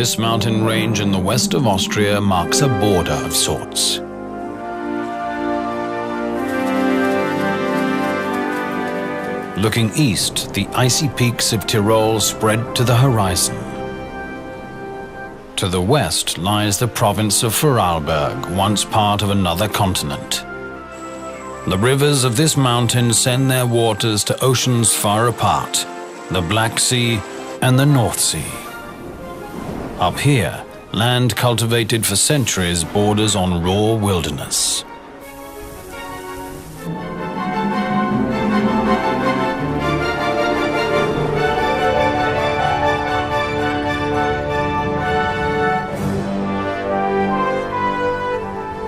This mountain range in the west of Austria marks a border of sorts. Looking east, the icy peaks of Tyrol spread to the horizon. To the west lies the province of Arlberg, once part of another continent. The rivers of this mountain send their waters to oceans far apart, the Black Sea and the North Sea. Up here, land cultivated for centuries borders on raw wilderness.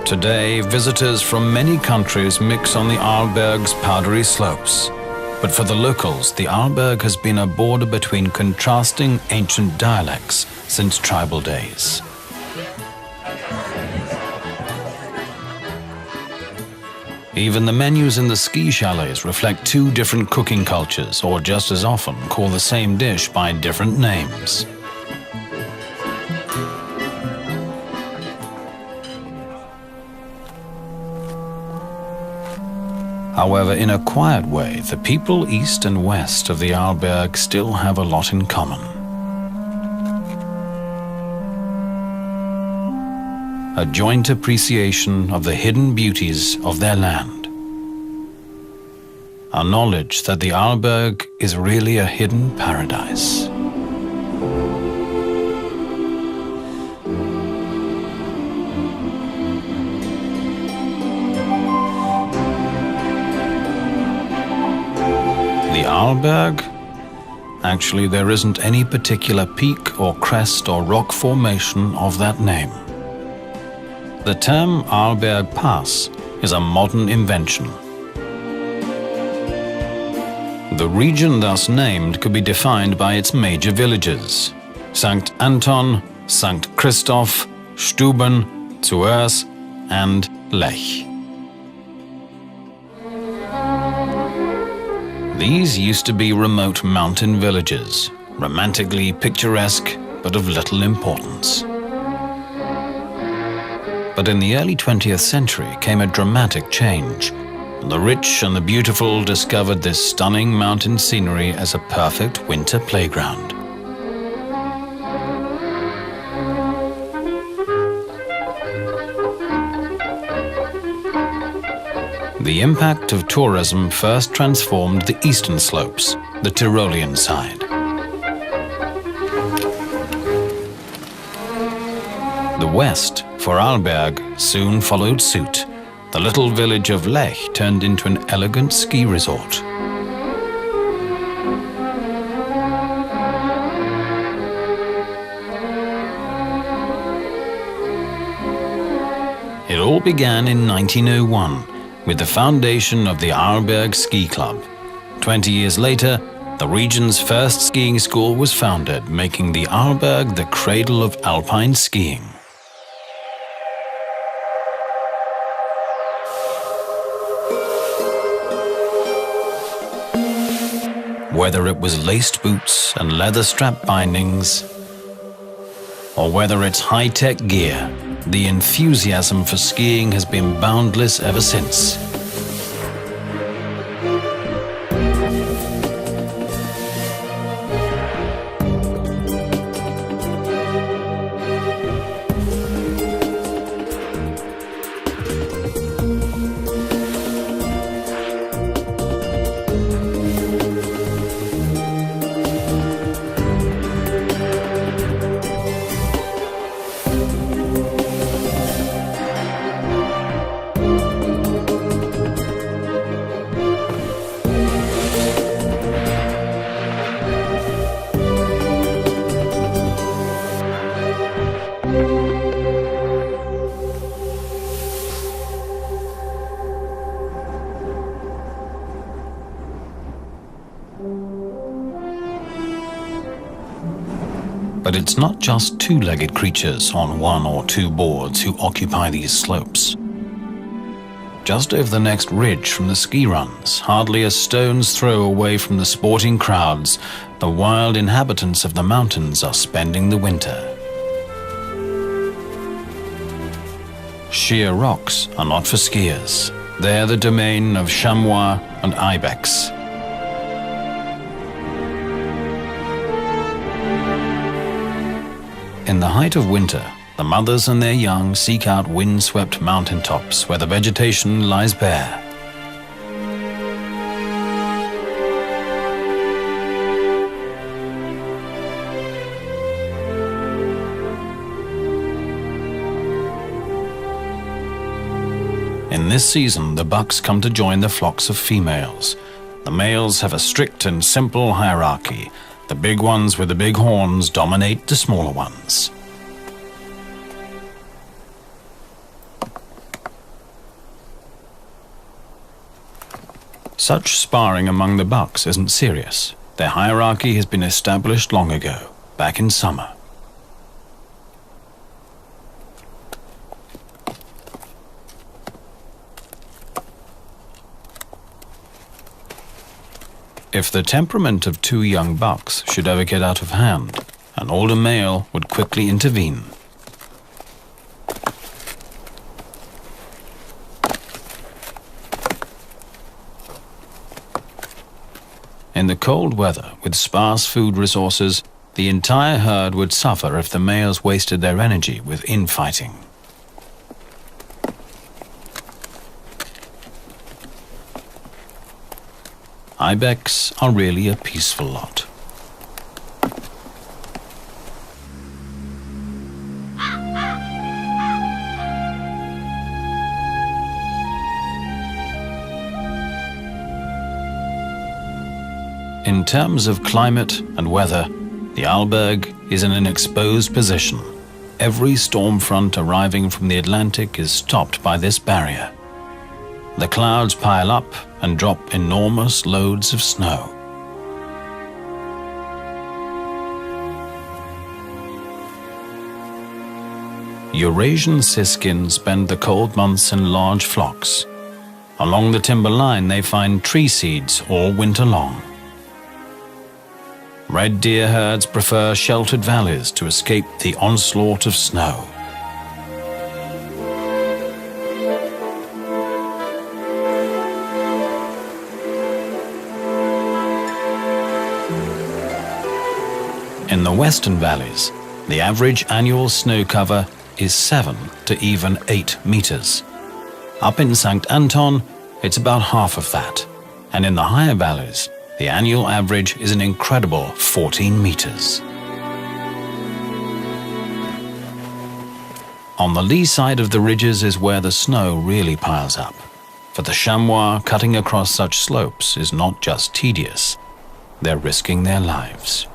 Today, visitors from many countries mix on the Arlberg's powdery slopes. But for the locals, the Arlberg has been a border between contrasting ancient dialects since tribal days. Even the menus in the ski chalets reflect two different cooking cultures, or just as often call the same dish by different names. However, in a quiet way, the people east and west of the Arlberg still have a lot in common. A joint appreciation of the hidden beauties of their land. A knowledge that the Arlberg is really a hidden paradise. The Arlberg? Actually, there isn't any particular peak or crest or rock formation of that name. The term Arlberg Pass is a modern invention. The region thus named could be defined by its major villages: St. Anton, St. Christoph, Stuben, Zuers and Lech. These used to be remote mountain villages, romantically picturesque but of little importance. But in the early 20th century came a dramatic change. The rich and the beautiful discovered this stunning mountain scenery as a perfect winter playground. The impact of tourism first transformed the eastern slopes, the Tyrolean side. The west, for Arlberg, soon followed suit. The little village of Lech turned into an elegant ski resort. It all began in 1901. With the foundation of the Arlberg Ski Club. 20 years later, the region's first skiing school was founded, making the Arlberg the cradle of alpine skiing. Whether it was laced boots and leather strap bindings, or whether it's high-tech gear, the enthusiasm for skiing has been boundless ever since. But it's not just two-legged creatures on one or two boards who occupy these slopes. Just over the next ridge from the ski runs, hardly a stone's throw away from the sporting crowds, the wild inhabitants of the mountains are spending the winter. sheer rocks are not for skiers. They're the domain of chamois and ibex. In the height of winter, the mothers and their young seek out wind-swept mountaintops where the vegetation lies bare. In this season, the bucks come to join the flocks of females. The males have a strict and simple hierarchy. The big ones with the big horns dominate the smaller ones. Such sparring among the bucks isn't serious. Their hierarchy has been established long ago, back in summer. If the temperament of two young bucks should ever get out of hand, an older male would quickly intervene. In the cold weather, with sparse food resources, the entire herd would suffer if the males wasted their energy with infighting. Ibex are really a peaceful lot. In terms of climate and weather, the Arlberg is in an exposed position. Every storm front arriving from the Atlantic is stopped by this barrier. The clouds pile up and drop enormous loads of snow. Eurasian siskins spend the cold months in large flocks. Along the timber line they find tree seeds all winter long. Red deer herds prefer sheltered valleys to escape the onslaught of snow. In the western valleys, the average annual snow cover is 7 to even 8 meters. Up in St. Anton, it's about half of that. And in the higher valleys, the annual average is an incredible 14 meters. On the lee side of the ridges is where the snow really piles up. For the chamois, cutting across such slopes is not just tedious, they're risking their lives.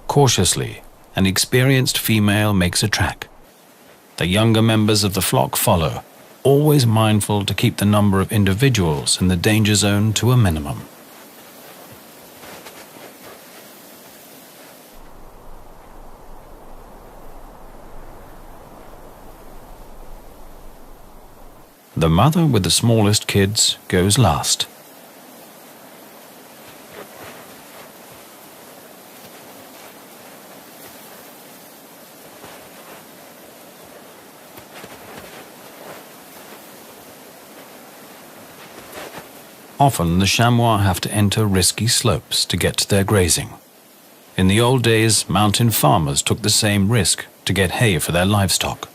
Cautiously, an experienced female makes a track. The younger members of the flock follow, always mindful to keep the number of individuals in the danger zone to a minimum. The mother with the smallest kids goes last. Often the chamois have to enter risky slopes to get to their grazing. In the old days, mountain farmers took the same risk to get hay for their livestock.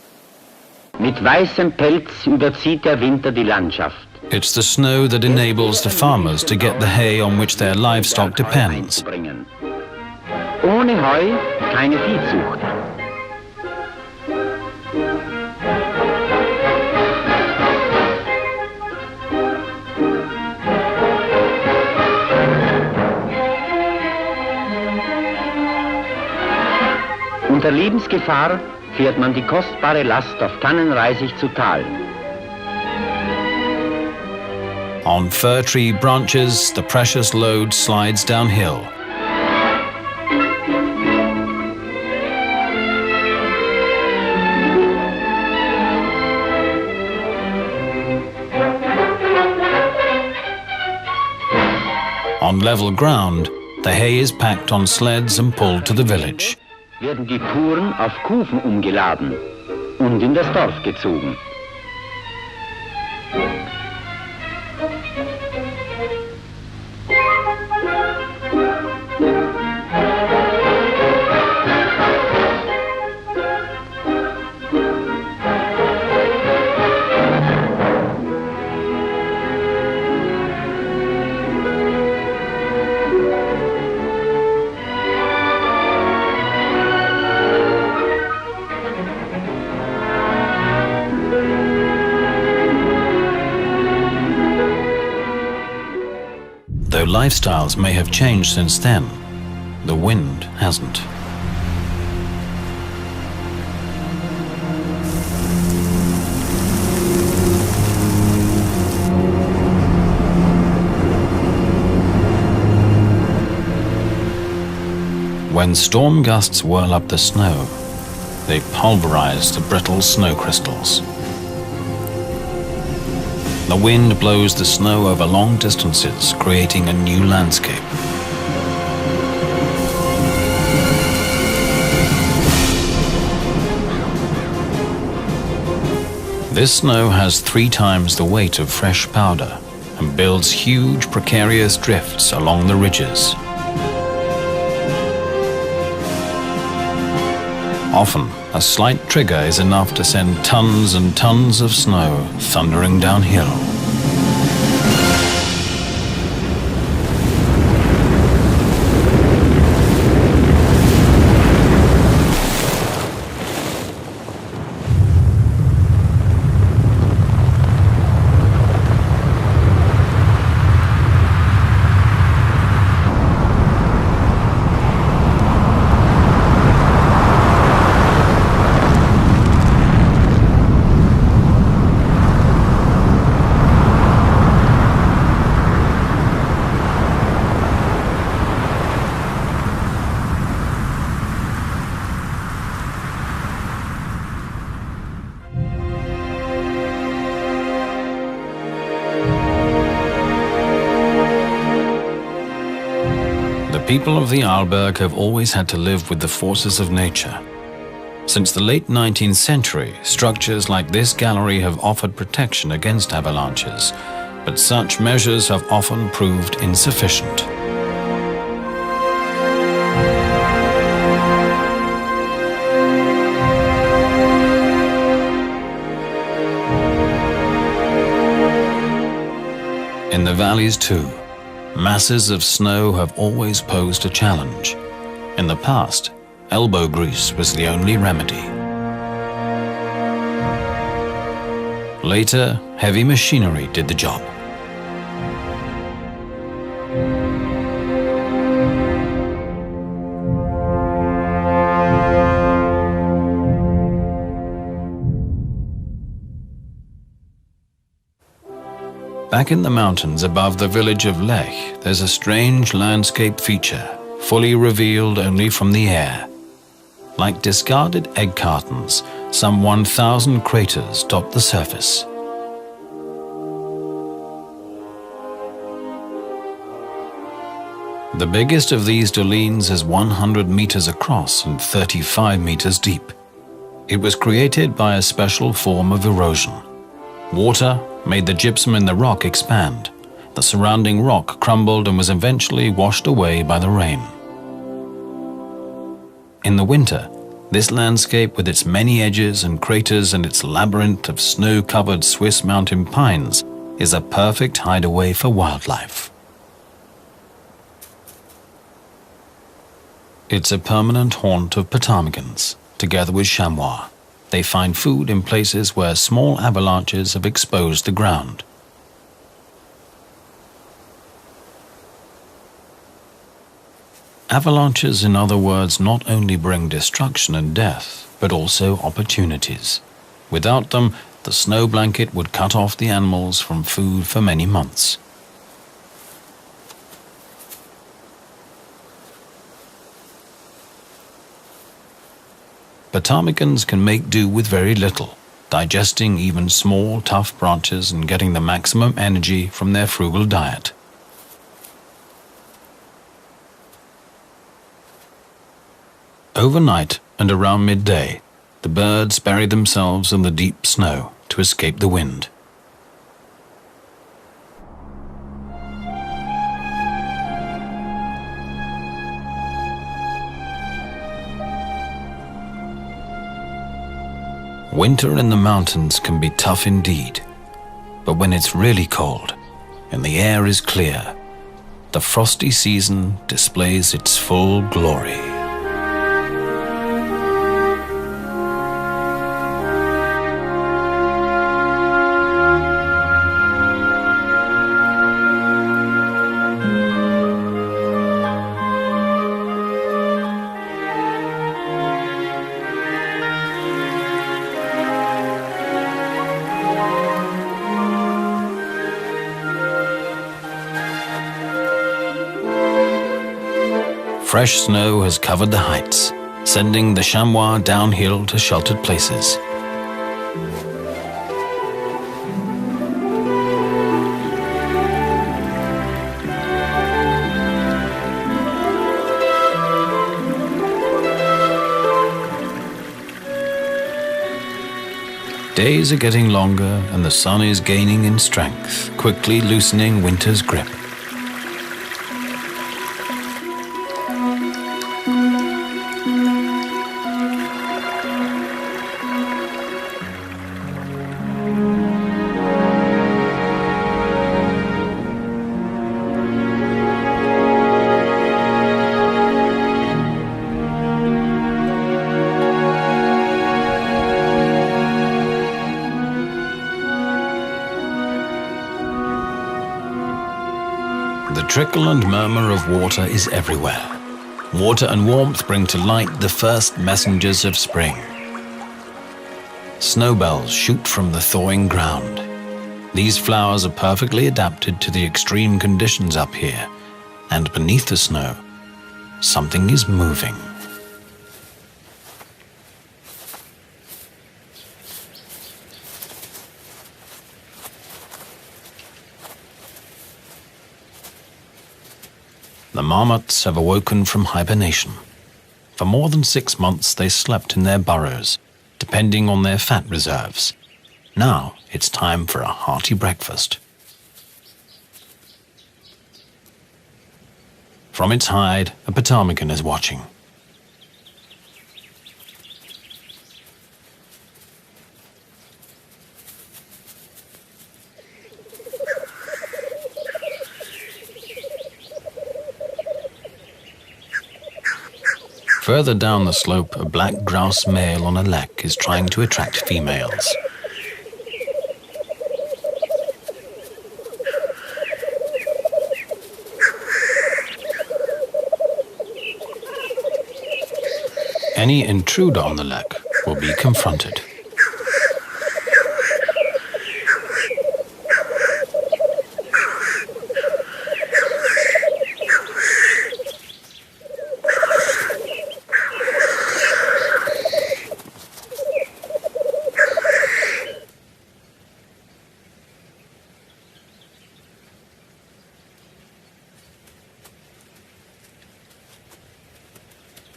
Mit weißem Pelz überzieht der Winter die Landschaft. It's the snow that enables the farmers to get the hay on which their livestock depends. Ohne Heu keine Viehzucht. Unter Lebensgefahr fährt man die kostbare Last auf Tannenreisig zu Tal. On fir tree branches, the precious load slides downhill. On level ground, the hay is packed on sleds and pulled to the village. Werden die Fuhren auf Kufen umgeladen. und in das Dorf gezogen. Though lifestyles may have changed since then, the wind hasn't. When storm gusts whirl up the snow, they pulverize the brittle snow crystals. The wind blows the snow over long distances, creating a new landscape. This snow has 3 times the weight of fresh powder and builds huge precarious drifts along the ridges. Often, a slight trigger is enough to send tons and tons of snow thundering downhill. The people of the Arlberg have always had to live with the forces of nature. Since the late 19th century, structures like this gallery have offered protection against avalanches, but such measures have often proved insufficient. In the valleys too, masses of snow have always posed a challenge. In the past, elbow grease was the only remedy. Later, heavy machinery did the job. Back in the mountains above the village of Lech, there's a strange landscape feature, fully revealed only from the air. Like discarded egg cartons, some 1,000 craters dot the surface. The biggest of these dolines is 100 meters across and 35 meters deep. It was created by a special form of erosion. Water made the gypsum in the rock expand. The surrounding rock crumbled and was eventually washed away by the rain. In the winter, this landscape with its many edges and craters and its labyrinth of snow-covered Swiss mountain pines is a perfect hideaway for wildlife. It's a permanent haunt of ptarmigans, together with chamois. They find food in places where small avalanches have exposed the ground. Avalanches, in other words, not only bring destruction and death, but also opportunities. Without them, the snow blanket would cut off the animals from food for many months. Ptarmigans can make do with very little, digesting even small, tough branches and getting the maximum energy from their frugal diet. Overnight and around midday, The birds bury themselves in the deep snow to escape the wind. Winter in the mountains can be tough indeed, but when it's really cold and the air is clear, the frosty season displays its full glory. Fresh snow has covered the heights, sending the chamois downhill to sheltered places. Days are getting longer and the sun is gaining in strength, quickly loosening winter's grip. The trickle and murmur of water is everywhere. Water and warmth bring to light the first messengers of spring. Snowbells shoot from the thawing ground. These flowers are perfectly adapted to the extreme conditions up here, and beneath the snow, something is moving. The marmots have awoken from hibernation. For more than 6 months they slept in their burrows, depending on their fat reserves. Now it's time for a hearty breakfast. From its hide, a ptarmigan is watching. Further down the slope, a black grouse male on a lek is trying to attract females. Any intruder on the lek will be confronted.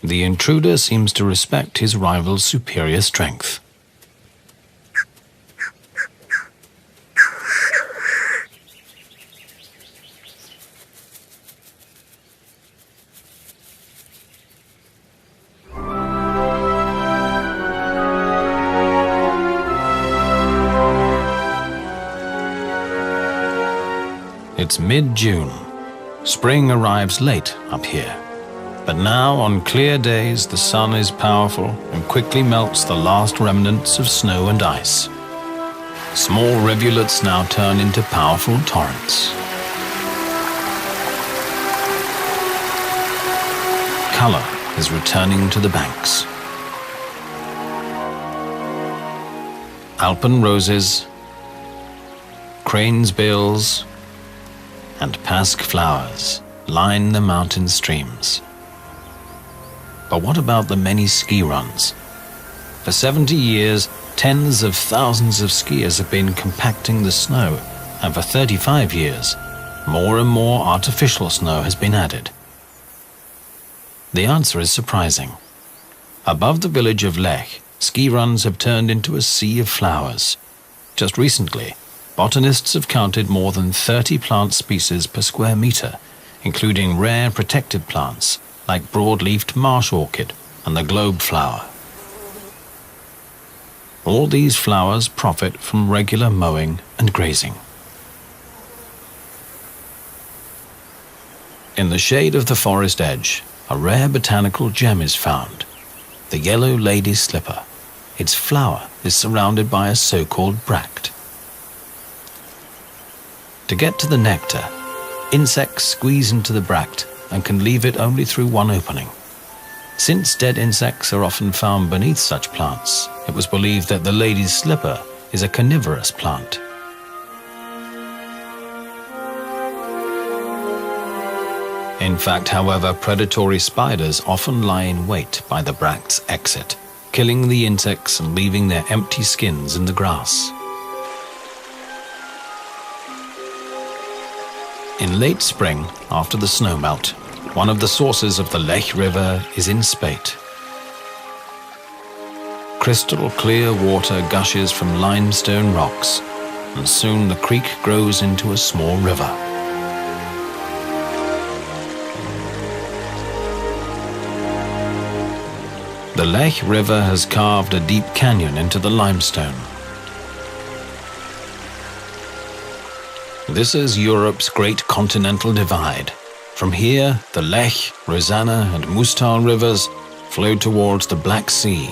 The intruder seems to respect his rival's superior strength. It's mid-June. Spring arrives late up here. But now, on clear days, the sun is powerful and quickly melts the last remnants of snow and ice. Small rivulets now turn into powerful torrents. Color is returning to the banks. Alpen roses, crane's bills, and pasque flowers line the mountain streams. But what about the many ski runs? For 70 years, tens of thousands of skiers have been compacting the snow, and for 35 years, more and more artificial snow has been added. The answer is surprising. Above the village of Lech, ski runs have turned into a sea of flowers. Just recently, botanists have counted more than 30 plant species per square meter, including rare protected plants like broad-leafed marsh orchid and the globe flower. All these flowers profit from regular mowing and grazing. In the shade of the forest edge, a rare botanical gem is found, the yellow lady's slipper. Its flower is surrounded by a so-called bract. To get to the nectar, insects squeeze into the bract and can leave it only through one opening. Since dead insects are often found beneath such plants, it was believed that the lady's slipper is a carnivorous plant. In fact, however, predatory spiders often lie in wait by the bract's exit, killing the insects and leaving their empty skins in the grass. In late spring, after the snowmelt, one of the sources of the Lech River is in spate. Crystal clear water gushes from limestone rocks, and soon the creek grows into a small river. The Lech River has carved a deep canyon into the limestone. This is Europe's great continental divide. From here, the Lech, Rosanna and Mustal rivers flow towards the Black Sea,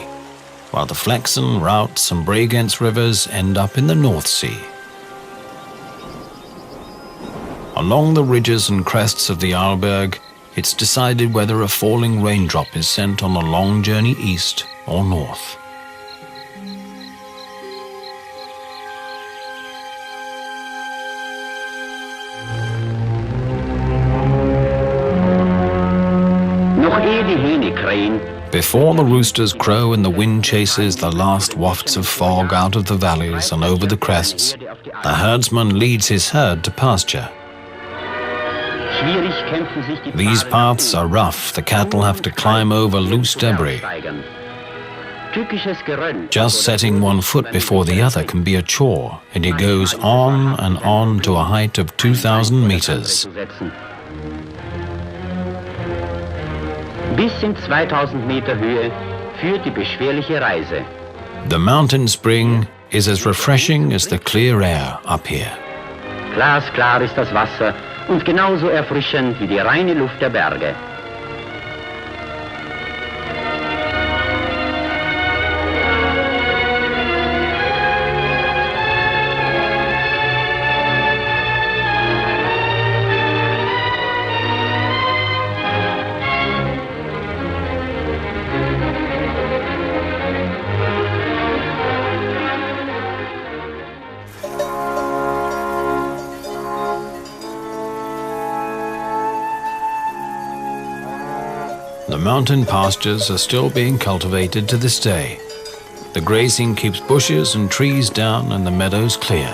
while the Flexen, Routes and Bregenz rivers end up in the North Sea. Along the ridges and crests of the Arlberg, it's decided whether a falling raindrop is sent on a long journey east or north. Before the roosters crow and the wind chases the last wafts of fog out of the valleys and over the crests, the herdsman leads his herd to pasture. These paths are rough. The cattle have to climb over loose debris. Just setting one foot before the other can be a chore, and it goes on and on to a height of 2,000 meters. Bis in 2000 Meter Höhe führt die beschwerliche Reise. The mountain spring is as refreshing as the clear air up here. Glasklar ist das Wasser und genauso erfrischend wie die reine Luft der Berge. The mountain pastures are still being cultivated to this day. The grazing keeps bushes and trees down and the meadows clear.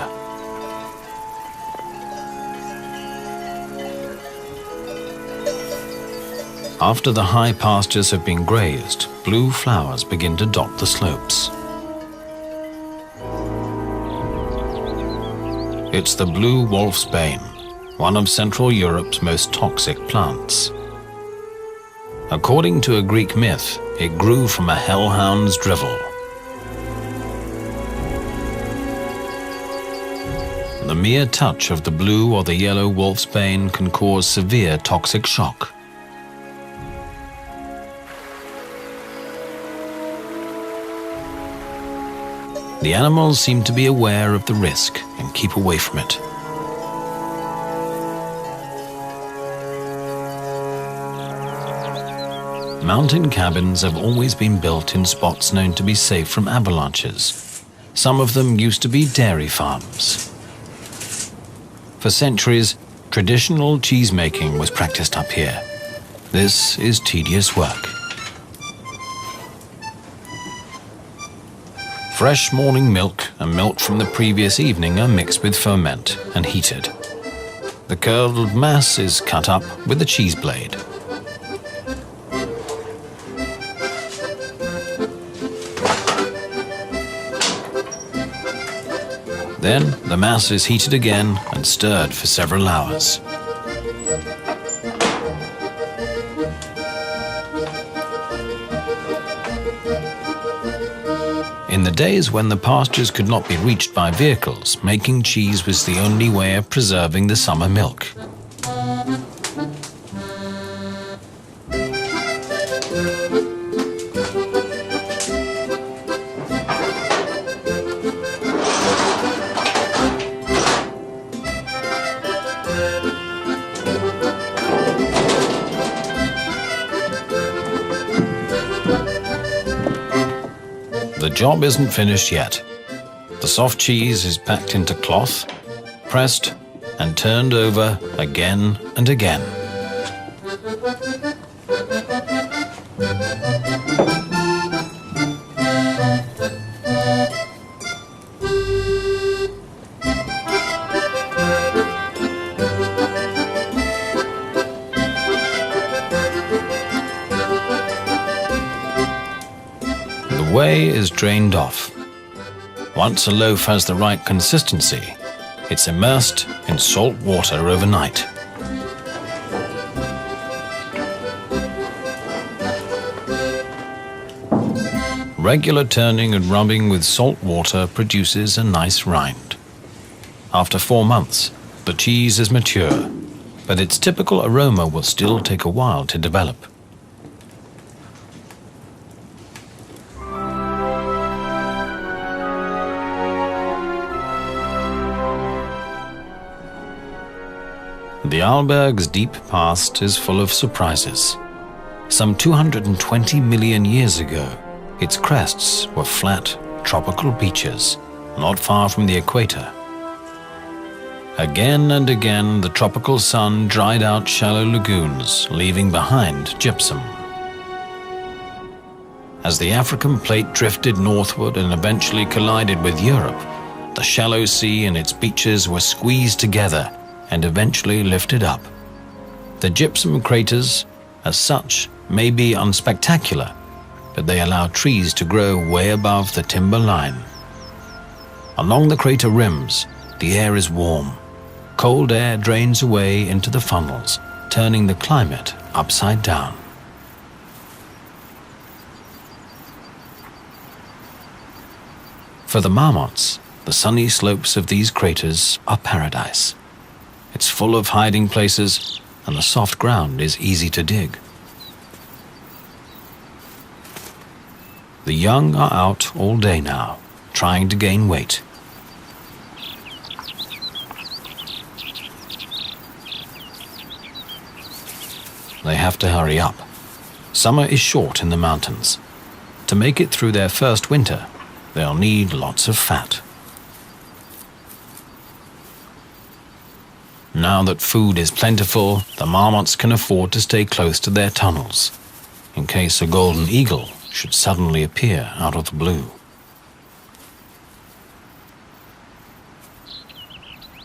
After the high pastures have been grazed, blue flowers begin to dot the slopes. It's the blue wolfsbane, one of Central Europe's most toxic plants. According to a Greek myth, it grew from a hellhound's drivel. The mere touch of the blue or the yellow wolfsbane can cause severe toxic shock. The animals seem to be aware of the risk and keep away from it. Mountain cabins have always been built in spots known to be safe from avalanches. Some of them used to be dairy farms. For centuries, traditional cheesemaking was practiced up here. This is tedious work. Fresh morning milk and milk from the previous evening are mixed with ferment and heated. The curdled mass is cut up with a cheese blade. Then the mass is heated again and stirred for several hours. In the days when the pastures could not be reached by vehicles, making cheese was the only way of preserving the summer milk. The job isn't finished yet. The soft cheese is packed into cloth, pressed, and turned over again and again. The whey is drained off. Once a loaf has the right consistency, it's immersed in salt water overnight. Regular turning and rubbing with salt water produces a nice rind. After 4 months, the cheese is mature, but its typical aroma will still take a while to develop. The Arlberg's deep past is full of surprises. Some 220 million years ago, its crests were flat, tropical beaches, not far from the equator. Again and again, the tropical sun dried out shallow lagoons, leaving behind gypsum. As the African plate drifted northward and eventually collided with Europe, the shallow sea and its beaches were squeezed together and eventually lifted up. The gypsum craters, as such, may be unspectacular, but they allow trees to grow way above the timber line. Along the crater rims, the air is warm. Cold air drains away into the funnels, turning the climate upside down. For the marmots, the sunny slopes of these craters are paradise. It's full of hiding places, and the soft ground is easy to dig. The young are out all day now, trying to gain weight. They have to hurry up. Summer is short in the mountains. To make it through their first winter, they'll need lots of fat. Now that food is plentiful, the marmots can afford to stay close to their tunnels, in case a golden eagle should suddenly appear out of the blue.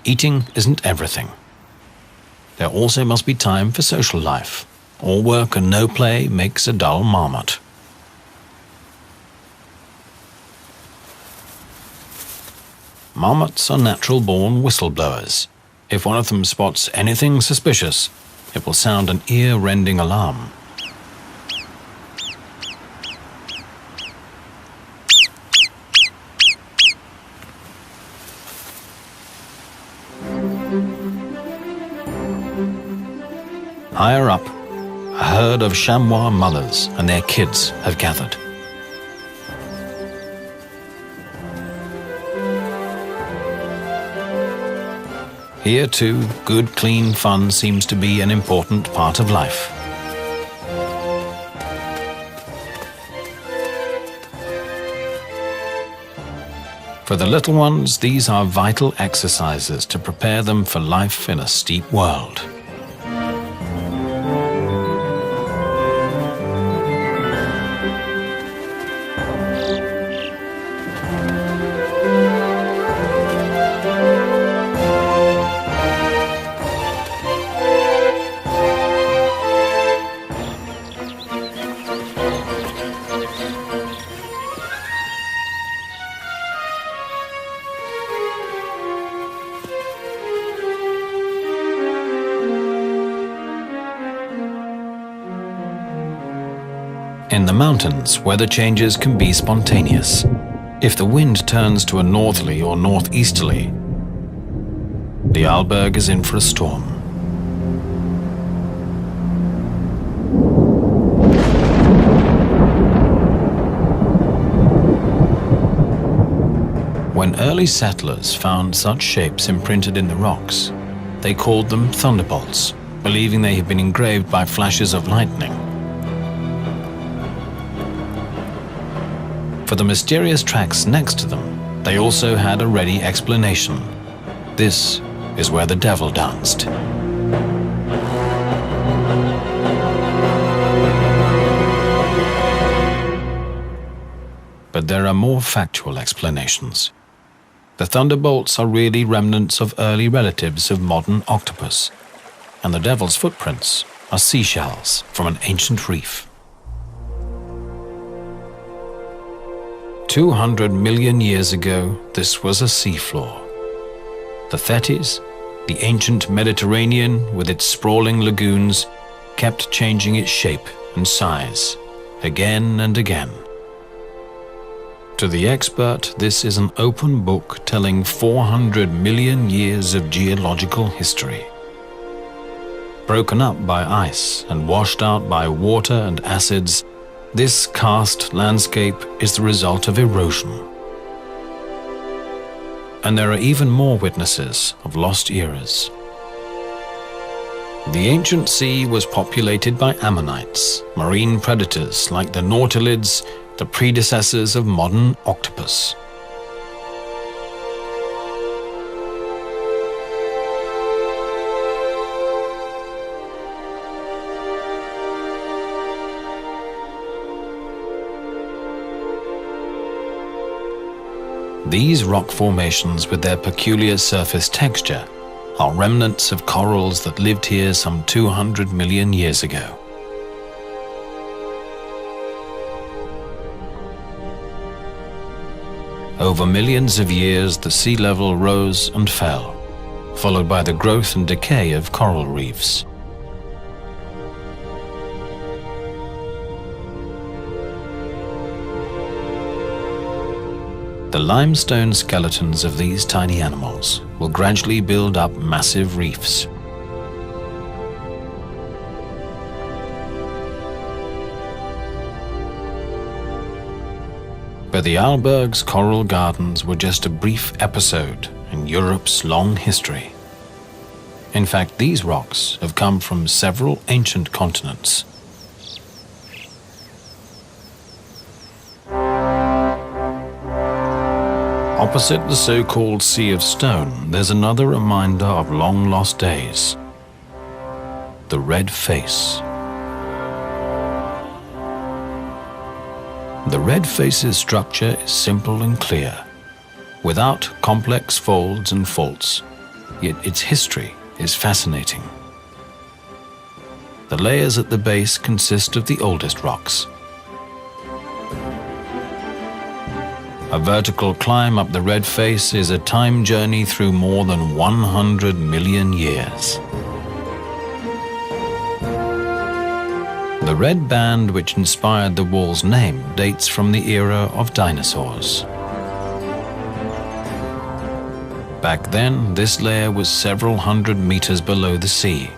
Eating isn't everything. There also must be time for social life. All work and no play makes a dull marmot. Marmots are natural-born whistleblowers. If one of them spots anything suspicious, it will sound an ear-rending alarm. Higher up, a herd of chamois mothers and their kids have gathered. Here too, good, clean fun seems to be an important part of life. For the little ones, these are vital exercises to prepare them for life in a steep world. In the mountains, weather changes can be spontaneous. If the wind turns to a northerly or northeasterly, the Arlberg is in for a storm. When early settlers found such shapes imprinted in the rocks, they called them thunderbolts, believing they had been engraved by flashes of lightning. For the mysterious tracks next to them, they also had a ready explanation. This is where the devil danced. But there are more factual explanations. The thunderbolts are really remnants of early relatives of modern octopus, and the devil's footprints are seashells from an ancient reef. 200 million years ago, this was a seafloor. The Thetis, the ancient Mediterranean with its sprawling lagoons, kept changing its shape and size, again and again. To the expert, this is an open book telling 400 million years of geological history. Broken up by ice and washed out by water and acids, this karst landscape is the result of erosion. And there are even more witnesses of lost eras. The ancient sea was populated by ammonites, marine predators like the nautilids, the predecessors of modern octopus. These rock formations with their peculiar surface texture are remnants of corals that lived here some 200 million years ago. Over millions of years, the sea level rose and fell, followed by the growth and decay of coral reefs. The limestone skeletons of these tiny animals will gradually build up massive reefs. But the Arlberg's coral gardens were just a brief episode in Europe's long history. In fact, these rocks have come from several ancient continents. Opposite the so-called Sea of Stone, there's another reminder of long-lost days. The red face. The red face's structure is simple and clear, without complex folds and faults, yet its history is fascinating. The layers at the base consist of the oldest rocks. A vertical climb up the red face is a time journey through more than 100 million years. The red band which inspired the wall's name dates from the era of dinosaurs. Back then, this layer was several hundred meters below the sea.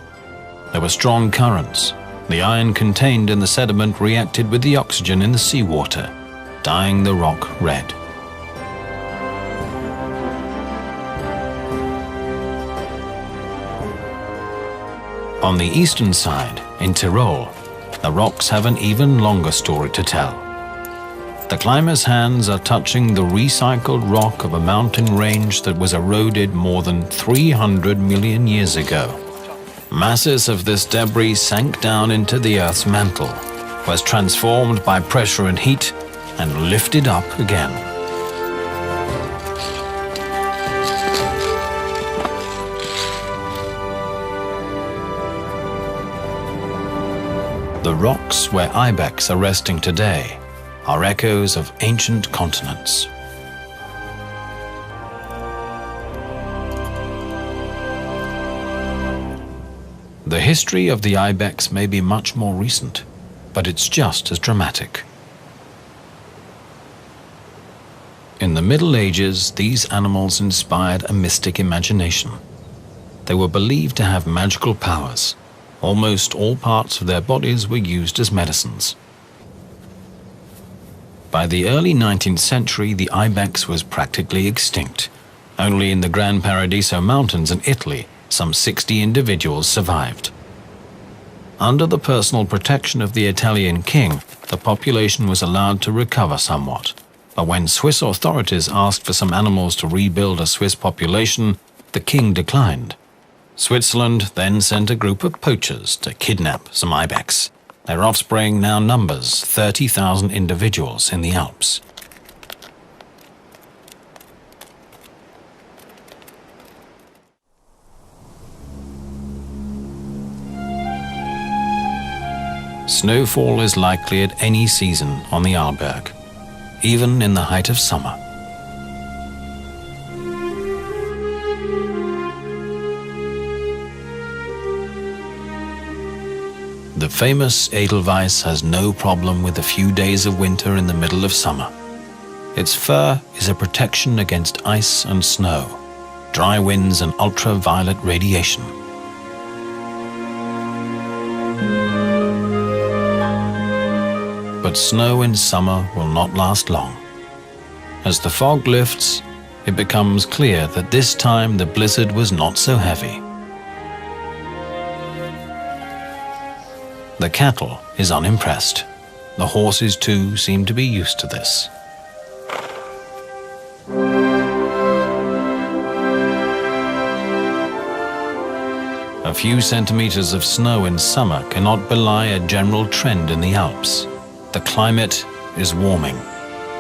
There were strong currents. The iron contained in the sediment reacted with the oxygen in the seawater, dyeing the rock red. On the eastern side, in Tyrol, the rocks have an even longer story to tell. The climber's hands are touching the recycled rock of a mountain range that was eroded more than 300 million years ago. Masses of this debris sank down into the Earth's mantle, was transformed by pressure and heat, and lifted up again. The rocks where ibex are resting today are echoes of ancient continents. The history of the ibex may be much more recent, but it's just as dramatic. In the Middle Ages, these animals inspired a mystic imagination. They were believed to have magical powers. Almost all parts of their bodies were used as medicines. By the early 19th century, the ibex was practically extinct. Only in the Gran Paradiso Mountains in Italy, some 60 individuals survived. Under the personal protection of the Italian king, the population was allowed to recover somewhat. But when Swiss authorities asked for some animals to rebuild a Swiss population, the king declined. Switzerland then sent a group of poachers to kidnap some ibex. Their offspring now numbers 30,000 individuals in the Alps. Snowfall is likely at any season on the Arlberg, even in the height of summer. The famous Edelweiss has no problem with a few days of winter in the middle of summer. Its fur is a protection against ice and snow, dry winds and ultraviolet radiation. But snow in summer will not last long. As the fog lifts, it becomes clear that this time the blizzard was not so heavy. The cattle is unimpressed. The horses too seem to be used to this. A few centimeters of snow in summer cannot belie a general trend in the Alps. The climate is warming,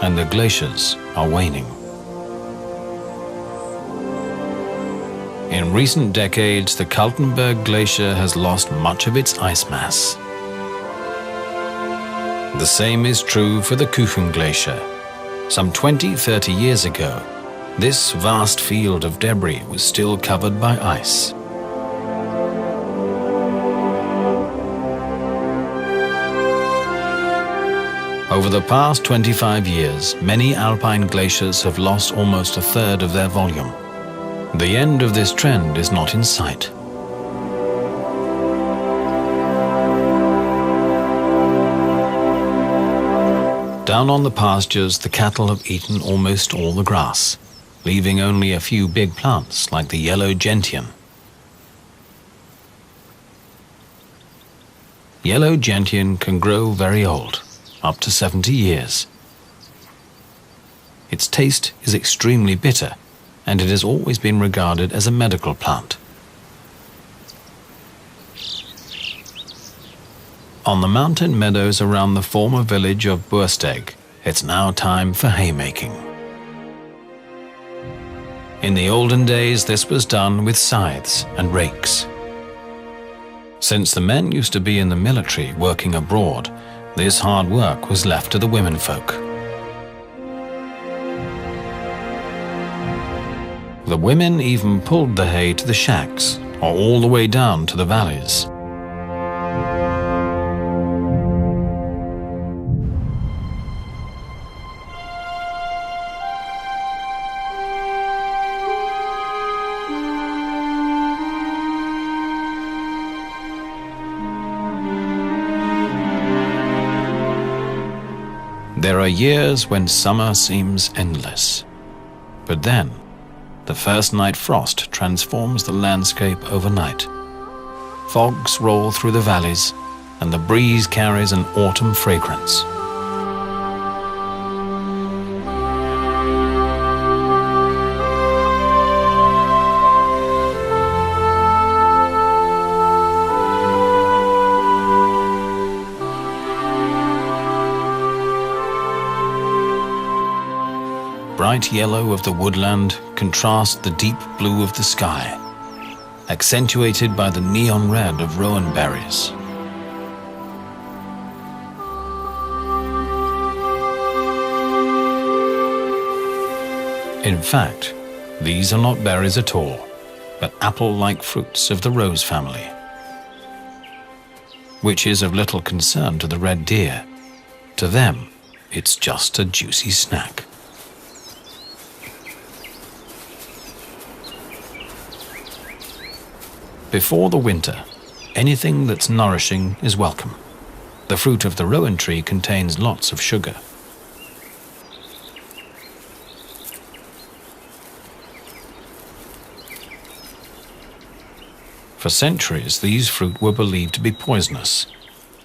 and the glaciers are waning. In recent decades, the Kaltenberg Glacier has lost much of its ice mass. The same is true for the Kuchen Glacier. Some 20-30 years ago, this vast field of debris was still covered by ice. Over the past 25 years, many alpine glaciers have lost almost a third of their volume. The end of this trend is not in sight. Down on the pastures, the cattle have eaten almost all the grass, leaving only a few big plants like the yellow gentian. Yellow gentian can grow very old, up to 70 years. Its taste is extremely bitter, and it has always been regarded as a medical plant. On the mountain meadows around the former village of Bursteg, it's now time for haymaking. In the olden days, this was done with scythes and rakes. Since the men used to be in the military working abroad, this hard work was left to the womenfolk. The women even pulled the hay to the shacks or all the way down to the valleys. There are years when summer seems endless, but then the first night frost transforms the landscape overnight. Fogs roll through the valleys, and the breeze carries an autumn fragrance. Bright yellow of the woodland contrasts the deep blue of the sky, accentuated by the neon red of rowan berries. In fact, these are not berries at all, but apple-like fruits of the rose family. which is of little concern to the red deer. To them, it's just a juicy snack. Before the winter, anything that's nourishing is welcome. The fruit of the rowan tree contains lots of sugar. For centuries, these fruit were believed to be poisonous.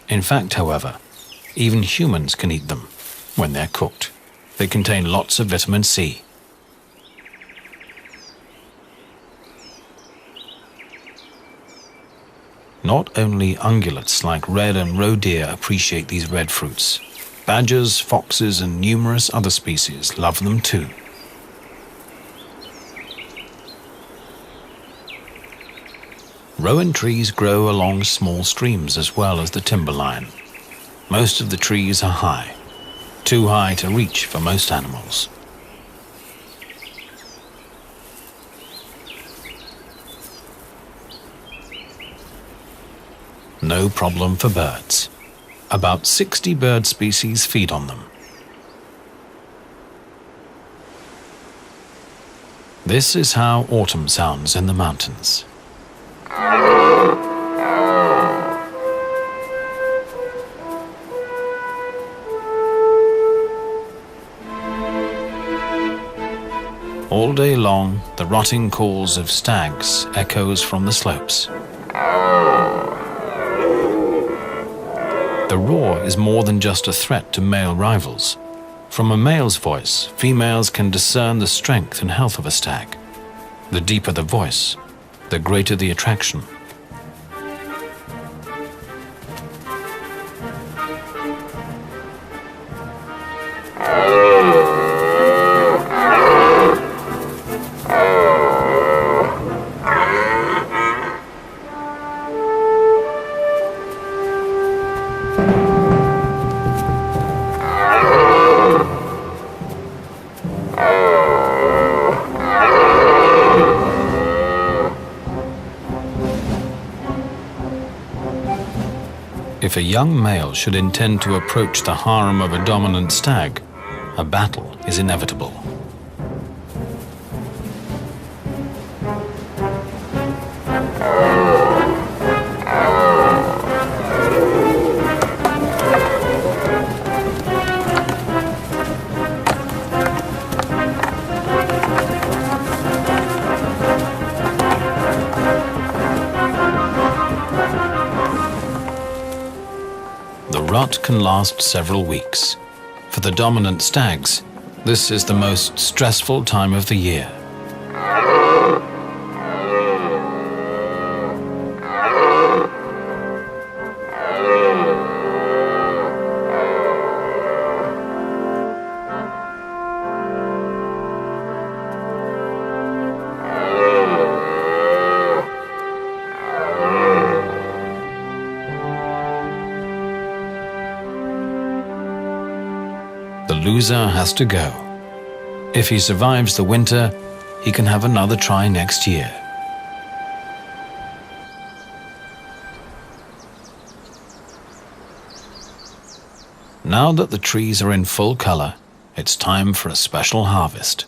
In fact, however, even humans can eat them when they're cooked. They contain lots of vitamin C. Not only ungulates like red and roe deer appreciate these red fruits. Badgers, foxes, and numerous other species love them too. Rowan trees grow along small streams as well as the timberline. Most of the trees are high, too high to reach for most animals. No problem for birds. About 60 bird species feed on them. This is how autumn sounds in the mountains. All day long, the rotting calls of stags echoes from the slopes. The roar is more than just a threat to male rivals. From a male's voice, females can discern the strength and health of a stag. The deeper the voice, the greater the attraction. If a young male should intend to approach the harem of a dominant stag, a battle is inevitable. The rut can last several weeks. For the dominant stags, this is the most stressful time of the year. The loser has to go. If he survives the winter, he can have another try next year. Now that the trees are in full color, it's time for a special harvest.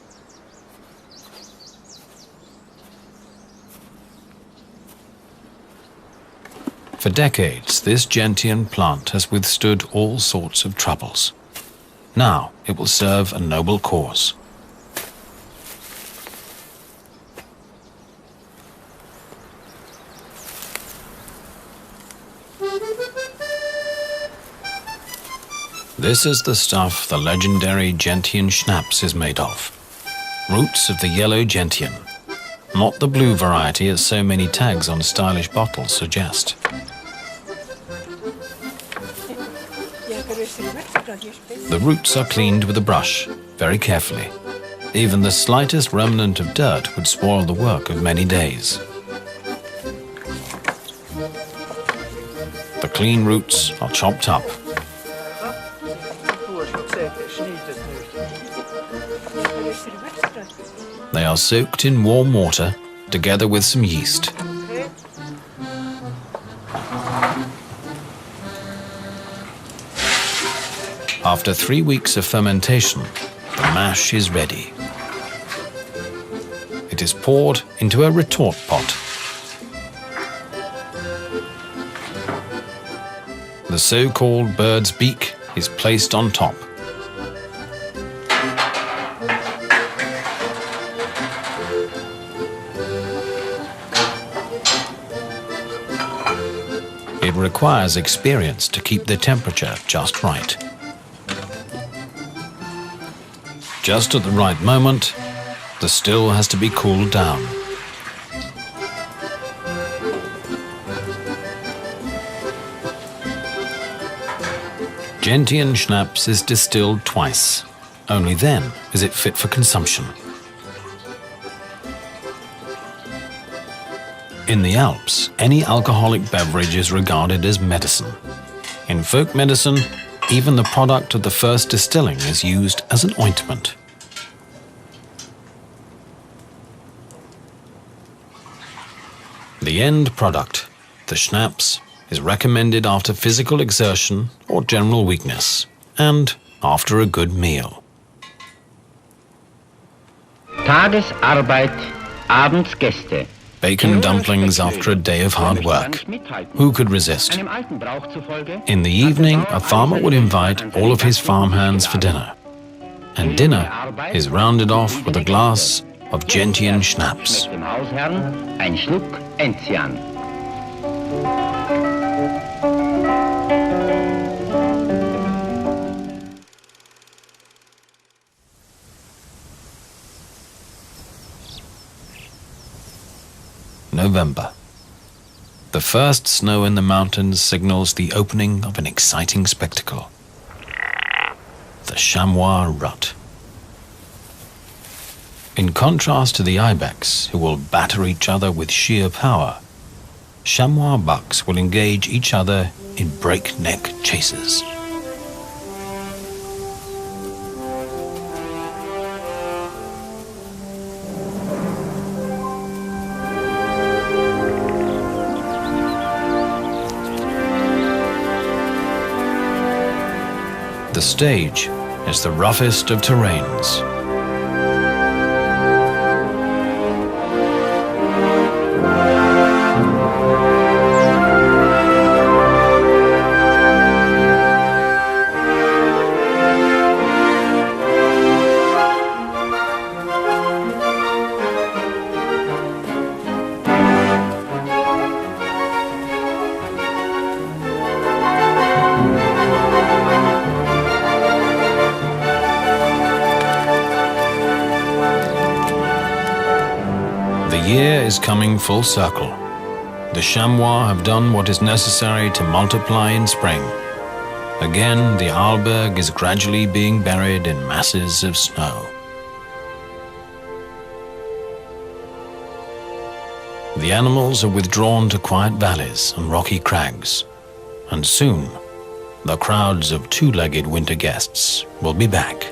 For decades, this gentian plant has withstood all sorts of troubles. Now it will serve a noble cause. This is the stuff the legendary gentian schnapps is made of. Roots of the yellow gentian, not the blue variety as so many tags on stylish bottles suggest. The roots are cleaned with a brush, very carefully. Even the slightest remnant of dirt would spoil the work of many days. The clean roots are chopped up. They are soaked in warm water, together with some yeast. After 3 weeks of fermentation, the mash is ready. It is poured into a retort pot. The so-called bird's beak is placed on top. It requires experience to keep the temperature just right. Just at the right moment, the still has to be cooled down. Gentian schnapps is distilled twice. Only then is it fit for consumption. In the Alps, any alcoholic beverage is regarded as medicine. In folk medicine, even the product of the first distilling is used as an ointment. The end product, the schnapps, is recommended after physical exertion or general weakness, and after a good meal. Tagesarbeit, abends Gäste. Bacon dumplings after a day of hard work. Who could resist? In the evening, a farmer would invite all of his farmhands for dinner. And dinner is rounded off with a glass of Gentian schnapps. Ein Schluck Enzian. November. The first snow in the mountains signals the opening of an exciting spectacle. The chamois rut. In contrast to the ibex, who will batter each other with sheer power, chamois bucks will engage each other in breakneck chases. The stage is the roughest of terrains. The year is coming full circle. The chamois have done what is necessary to multiply in spring. Again, the Arlberg is gradually being buried in masses of snow. The animals are withdrawn to quiet valleys and rocky crags, and soon the crowds of two-legged winter guests will be back.